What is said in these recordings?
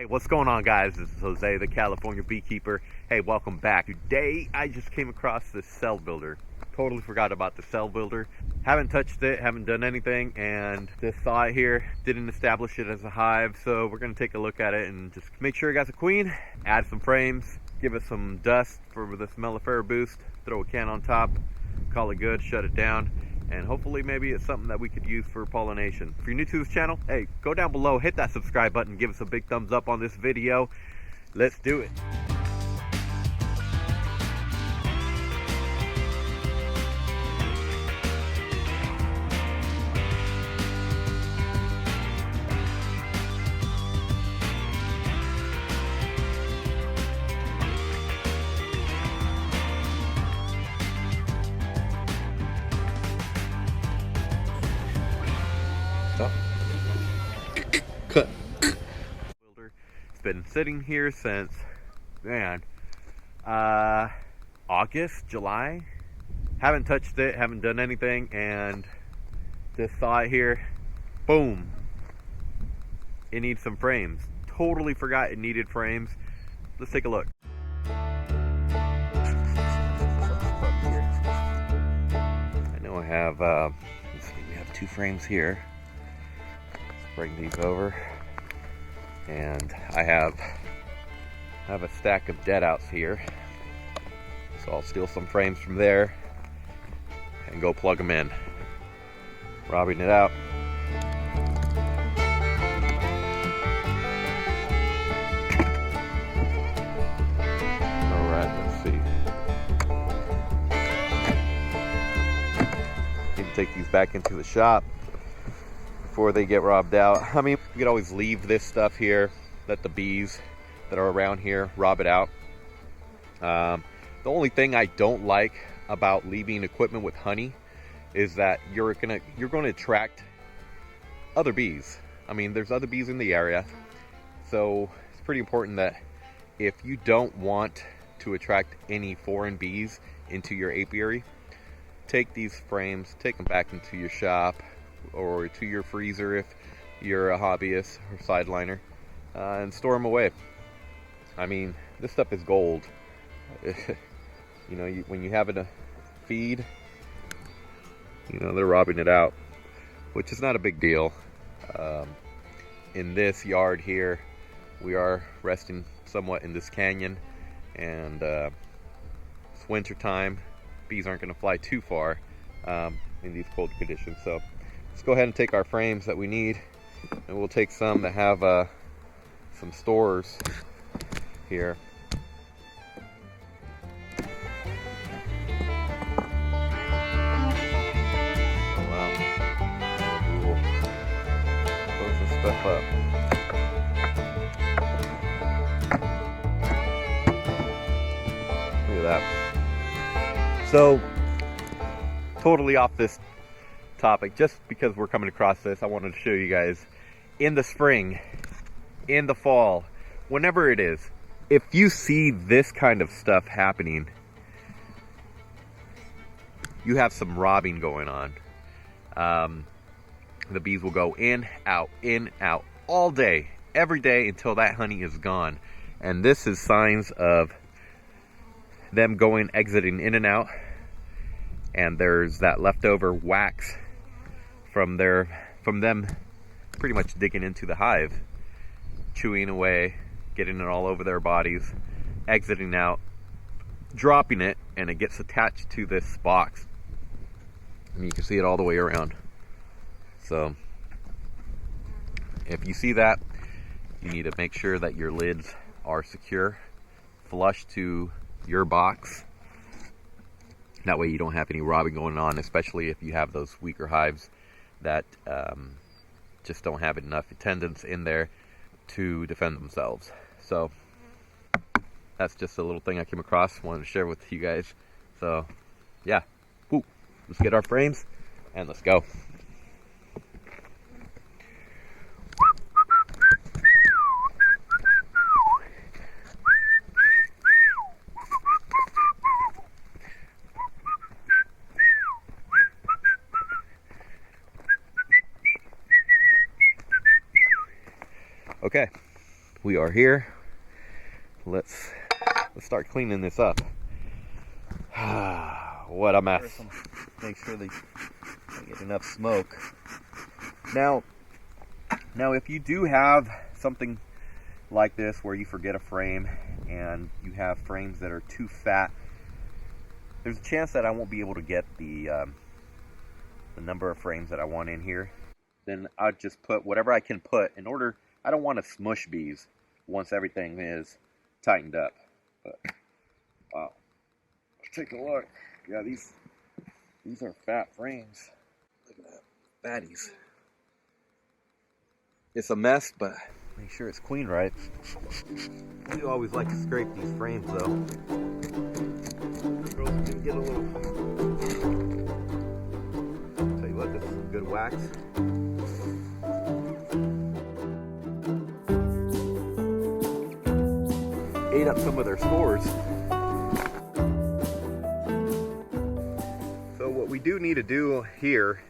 Hey, what's going on, guys? This is Jose, the California beekeeper. Hey, welcome back. Today, I just came across this cell builder. Totally forgot about the cell builder. Haven't touched it, haven't done anything, and just saw it here. Didn't establish it as a hive, so we're gonna take a look at it and just make sure it got a queen, add some frames, give it some dust for this MelliferaBoost, throw a can on top, call it good, shut it down, and hopefully maybe it's something that we could use for pollination. If you're new to this channel, hey, go down below, hit that subscribe button, give us a big thumbs up on this video. Let's do it. Cut. It's been sitting here since, August, July. Haven't touched it, haven't done anything, and just saw it here. Boom. It needs some frames. Totally forgot it needed frames. Let's take a look. I know I have, let's see, we have 2 frames here. Bring these over, and I have a stack of deadouts here, so I'll steal some frames from there and go plug them in. Robbing it out. Alright, let's see. Need to take these back into the shop before they get robbed out. I mean, you could always leave this stuff here, let the bees that are around here rob it out. The only thing I don't like about leaving equipment with honey is that you're going to attract other bees. I mean, there's other bees in the area, so it's pretty important that if you don't want to attract any foreign bees into your apiary, take these frames, take them back into your shop or to your freezer if you're a hobbyist or sideliner, and store them away. I mean, this stuff is gold. You know, when you have it a feed, you know, they're robbing it out, which is not a big deal. In this yard here, we are resting somewhat in this canyon, and it's winter time. Bees aren't going to fly too far in these cold conditions, so let's go ahead and take our frames that we need, and we'll take some that have some stores here. Oh wow. We will close this stuff up. Look at that. So, totally off this topic, just because we're coming across this, I wanted to show you guys in the spring, in the fall, whenever it is, if you see this kind of stuff happening, you have some robbing going on. The bees will go in, out, all day, every day until that honey is gone. And this is signs of them exiting in and out, and there's that leftover wax from them pretty much digging into the hive, chewing away, getting it all over their bodies, exiting out, dropping it, and it gets attached to this box. And you can see it all the way around. So if you see that, you need to make sure that your lids are secure, flush to your box. That way you don't have any robbing going on, especially if you have those weaker hives that just don't have enough attendants in there to defend themselves. So that's just a little thing I came across, wanted to share with you guys. So yeah, let's get our frames and let's go. Okay, we are here. Let's start cleaning this up. What a mess. Make sure they get enough smoke. Now if you do have something like this where you forget a frame and you have frames that are too fat, there's a chance that I won't be able to get the number of frames that I want in here. Then I'll just put whatever I can put in order. I don't want to smush bees once everything is tightened up. But wow, let's take a look. Yeah, these are fat frames. Look at that, fatties. It's a mess, but make sure it's clean right. I do always like to scrape these frames though. Girls can get a little. Tell you what, this is some good wax. Ate up some of their spores. So what we do need to do here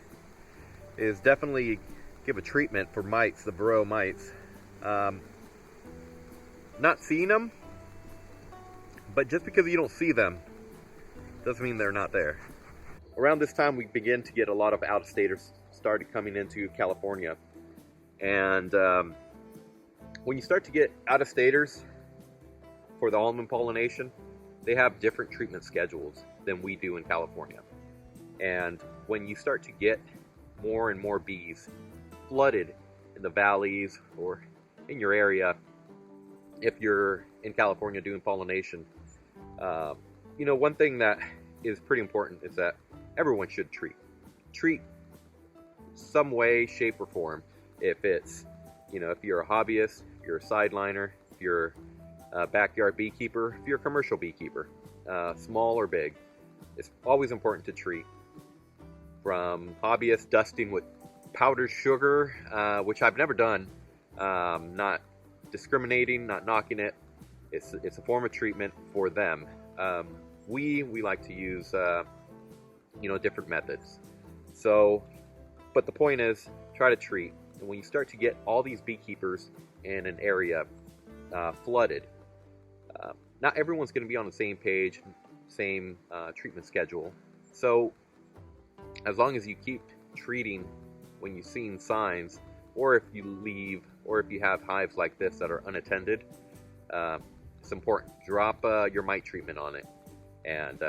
is definitely give a treatment for mites, the varroa mites. Not seeing them, but just because you don't see them doesn't mean they're not there. Around this time we begin to get a lot of out-of-staters started coming into California, and when you start to get out-of-staters for the almond pollination, they have different treatment schedules than we do in California. And when you start to get more and more bees flooded in the valleys or in your area, if you're in California doing pollination, you know, one thing that is pretty important is that everyone should treat some way, shape, or form. If it's, you know, if you're a hobbyist, if you're a sideliner, if you're a backyard beekeeper, if you're a commercial beekeeper, small or big, it's always important to treat. From hobbyists dusting with powdered sugar, which I've never done, not discriminating, not knocking it. It's a form of treatment for them. We like to use you know, different methods. So, but the point is, try to treat. And when you start to get all these beekeepers in an area flooded, not everyone's going to be on the same page, same treatment schedule. So as long as you keep treating when you've seen signs, or if you leave, or if you have hives like this that are unattended, it's important. Drop your mite treatment on it, and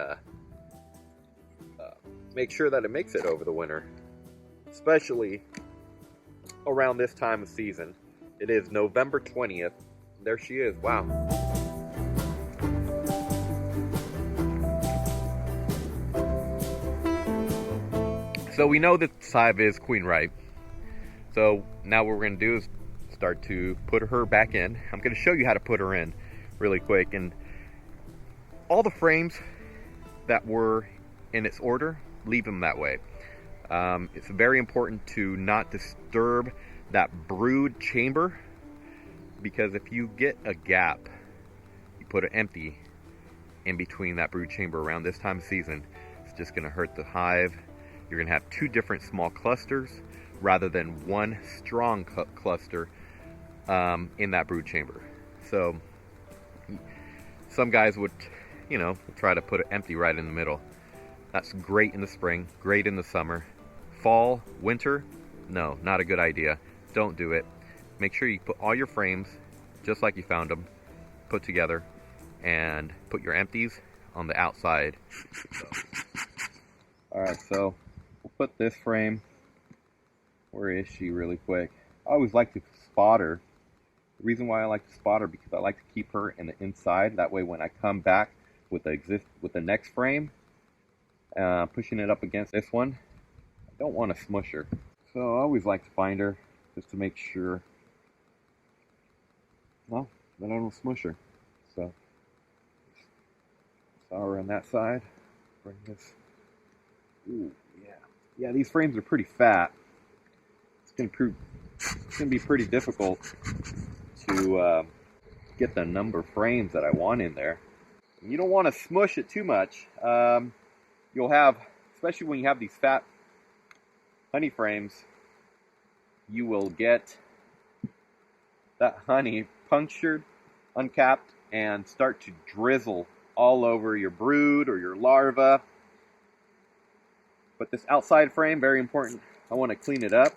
make sure that it makes it over the winter, especially around this time of season. It is November 20th. There she is. Wow. So we know that this hive is queen ripe. So now what we're going to do is start to put her back in. I'm going to show you how to put her in really quick. And all the frames that were in its order, leave them that way. It's very important to not disturb that brood chamber, because if you get a gap, you put it empty in between that brood chamber around this time of season, it's just going to hurt the hive. You're going to have two different small clusters rather than one strong cluster in that brood chamber. So some guys would, you know, try to put it empty right in the middle. That's great in the spring, great in the summer. Fall, winter, no, not a good idea. Don't do it. Make sure you put all your frames just like you found them, put together, and put your empties on the outside. Alright, so we'll put this frame. Where is she really quick? I always like to spot her. The reason why I like to spot her, because I like to keep her in the inside. That way when I come back with the next frame, pushing it up against this one, I don't want to smush her. So I always like to find her just to make sure, well, that I don't smush her. So saw her on that side. Bring this. Ooh, yeah, these frames are pretty fat. It's gonna be pretty difficult to get the number of frames that I want in there. You don't want to smush it too much. You'll have, especially when you have these fat honey frames, you will get that honey punctured, uncapped, and start to drizzle all over your brood or your larva. But this outside frame, very important. I want to clean it up.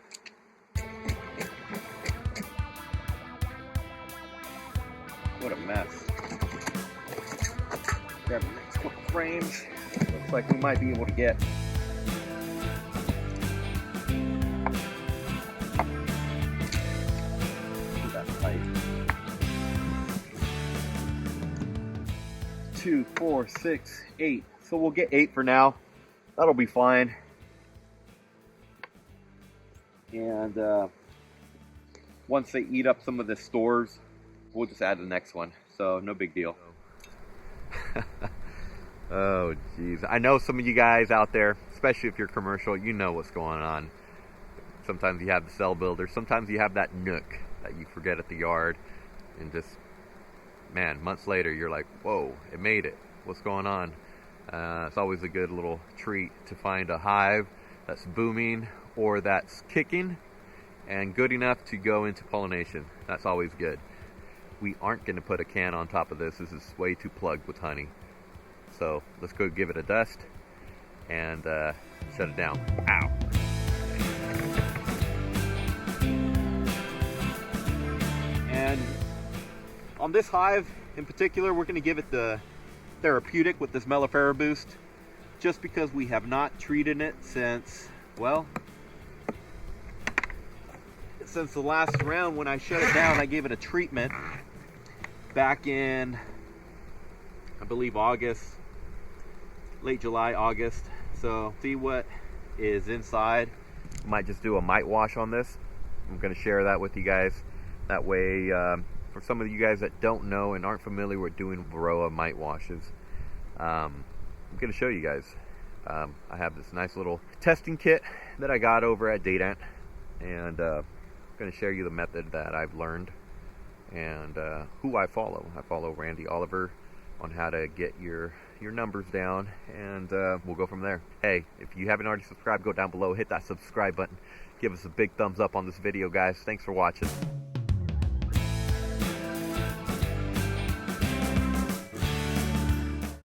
What a mess. Grab the next couple frames. Looks like we might be able to get that tight. 2, 4, 6, 8. So we'll get 8 for now. That'll be fine. And once they eat up some of the stores, we'll just add the next one. So no big deal. Oh geez, I know some of you guys out there, especially if you're commercial, you know what's going on. Sometimes you have the cell builder, sometimes you have that nook that you forget at the yard, and just, man, months later you're like, whoa, it made it. What's going on? It's always a good little treat to find a hive that's booming or that's kicking and good enough to go into pollination. That's always good. We aren't going to put a can on top of this. This is way too plugged with honey. So let's go give it a dust and shut it down. Ow. And on this hive in particular, we're going to give it the therapeutic with this MelliferaBoost, just because we have not treated it since, well, since the last round when I shut it down. I gave it a treatment back in, I believe, August, late July, August. So see what is inside. I might just do a mite wash on this. I'm going to share that with you guys. That way, for some of you guys that don't know and aren't familiar with doing Varroa mite washes, I'm going to show you guys. I have this nice little testing kit that I got over at deadout, and I'm going to share you the method that I've learned and who I follow. I follow Randy Oliver on how to get your numbers down, and we'll go from there. Hey, if you haven't already subscribed, go down below, hit that subscribe button, give us a big thumbs up on this video, guys. Thanks for watching.